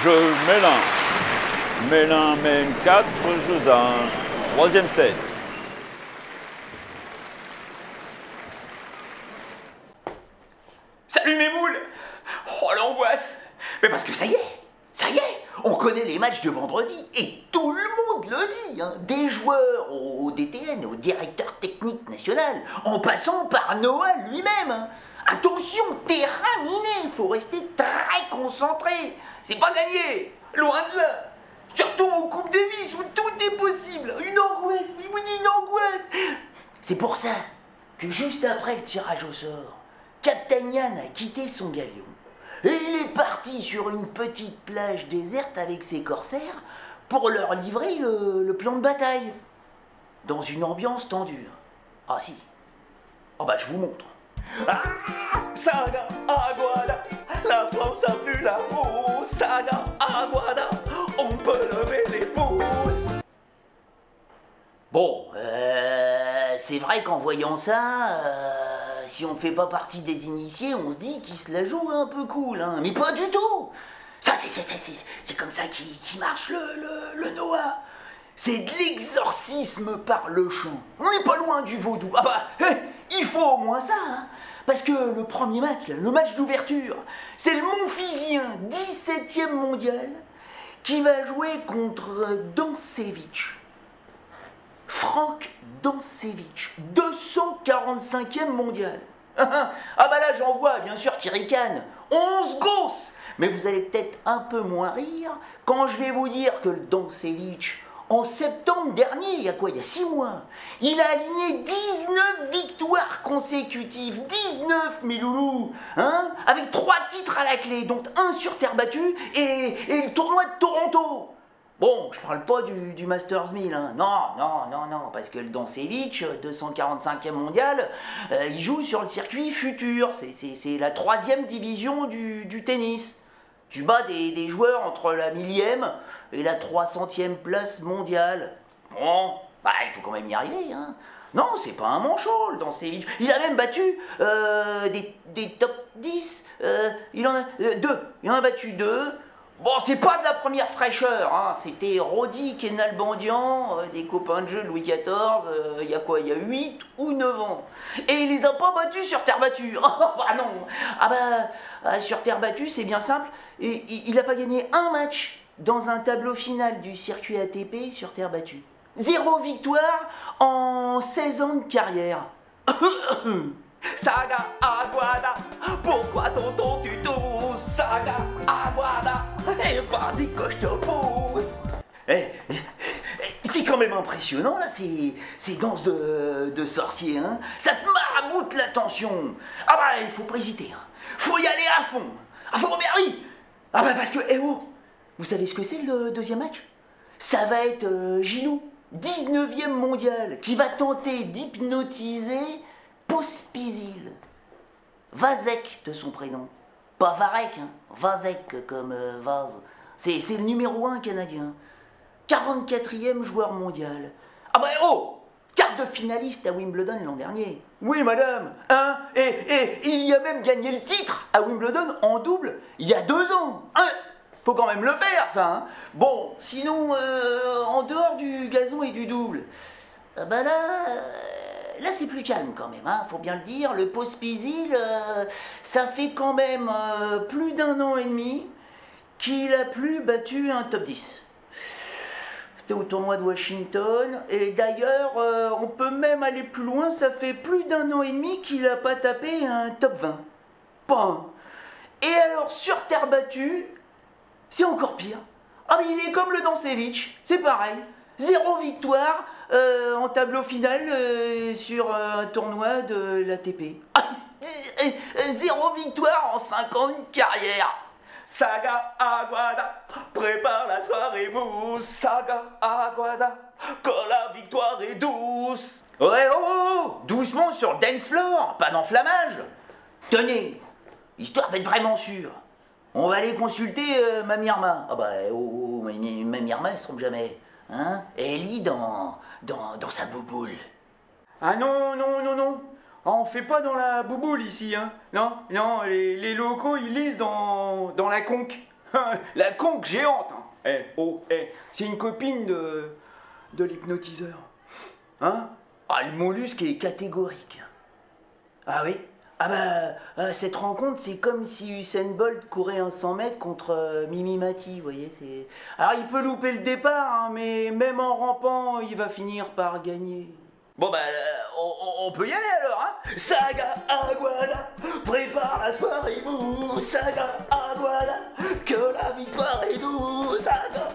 Je Mélin. Mélin mène 4 jeux à 1. Troisième set. Salut mes moules! Oh l'angoisse! Mais parce que ça y est, on connaît les matchs de vendredi et tout le monde le dit, hein, des joueurs au DTN, au directeur technique national, en passant par Noah lui-même. Hein. Attention, terrain miné, faut rester très concentré, c'est pas gagné, loin de là. Surtout en Coupe Davis où tout est possible, une angoisse, je vous dis une angoisse. C'est pour ça que juste après le tirage au sort, Captain a quitté son galion et il est parti sur une petite plage déserte avec ses corsaires pour leur livrer le plan de bataille. Dans une ambiance tendue. Ah si. Oh bah je vous montre. Ah, Saga Aguada, la France a plus la roue. Saga Aguada, on peut lever les pouces. Bon, c'est vrai qu'en voyant ça, si on ne fait pas partie des initiés, on se dit qu'il se la joue un peu cool, hein. Mais pas du tout. Ça, c'est comme ça qui marche le Noah. C'est de l'exorcisme par le chant. On n'est pas loin du vaudou. Ah bah, il faut au moins ça, hein. Parce que le premier match, le match d'ouverture, c'est le Montfisien, 17e mondial, qui va jouer contre Dancevich. Franck Dancevich, 245e mondial. Ah bah là j'en vois, bien sûr, qui ricane. 11 gosses. Mais vous allez peut-être un peu moins rire quand je vais vous dire que le Dancevich, en septembre dernier, il y a 6 mois, il a aligné 19 victoires consécutives. 19, mes loulous, hein, avec 3 titres à la clé, dont 1 sur terre battue et le tournoi de Toronto. Bon, je parle pas du Masters 1000, hein. Non, parce que le Dancevich, 245e mondial, il joue sur le circuit futur, c'est la 3e division du tennis. Tu bats des joueurs entre la 1000e et la 300e place mondiale. Bon, bah il faut quand même y arriver, hein. Non, c'est pas un manchot, le Dancevich. Il a même battu des top 10, il en a 2, il en a battu 2. Bon, c'est pas de la première fraîcheur, hein. C'était Roddick et Nalbandian, des copains de jeu de Louis XIV, il y a 8 ou 9 ans. Et il les a pas battus sur terre battue. Ah bah non. Ah bah, sur terre battue, c'est bien simple. Il a pas gagné un match dans un tableau final du circuit ATP sur terre battue. 0 victoire en 16 ans de carrière. Saga Aguada, pourquoi tonton tu tousses? Saga Aguada, et vas-y que je te pousse. C'est quand même impressionnant là, ces danses de sorciers, hein. Ça te maraboute l'attention. Ah bah il faut pas hésiter, hein. Faut y aller à fond. Ah faut, mais oui. Ah bah parce que, vous savez ce que c'est le deuxième match? Ça va être Gilou, 19e mondial, qui va tenter d'hypnotiser Pospisil. Vazek de son prénom. Pas Varek, hein. Vazek comme vase. C'est le numéro 1 canadien. 44e joueur mondial. Ah bah quart de finaliste à Wimbledon l'an dernier. Oui madame, hein. Et il y a même gagné le titre à Wimbledon en double il y a 2 ans. Hein. Faut quand même le faire ça, hein. Bon, sinon, en dehors du gazon et du double, bah là c'est plus calme quand même, hein, faut bien le dire. Le Pospisil, ça fait quand même plus d'1 an et demi qu'il a plus battu un top 10. C'était au tournoi de Washington, et d'ailleurs, on peut même aller plus loin, ça fait plus d'1 an et demi qu'il a pas tapé un top 20. Pas un. Et alors, sur terre battue, c'est encore pire. Ah mais il est comme le Dancevich, c'est pareil. 0 victoire en tableau final sur un tournoi de l'ATP. 0 victoire en 5 ans de carrière. Saga Aguada, prépare la soirée mousse. Saga Aguada, quand la victoire est douce. Ouais, doucement sur le dance floor, pas d'enflammage. Tenez, histoire d'être vraiment sûr, on va aller consulter Mamie Irma. Ah bah, Mamie Irma, elle se trompe jamais. Hein? Elle lit dans sa bouboule. Ah non. Ah, on fait pas dans la bouboule ici, hein. Non, les locaux, ils lisent dans la conque. La conque géante, hein. C'est une copine de l'hypnotiseur. Hein? Ah, le mollusque est catégorique. Ah oui? Ah bah, cette rencontre, c'est comme si Usain Bolt courait un 100 mètres contre Mimi Mati, vous voyez. Alors, il peut louper le départ, hein, mais même en rampant, il va finir par gagner. Bon bah, on peut y aller alors, hein? Saga Aguada, prépare la soirée, vous. Saga Aguada, que la victoire est douce. Saga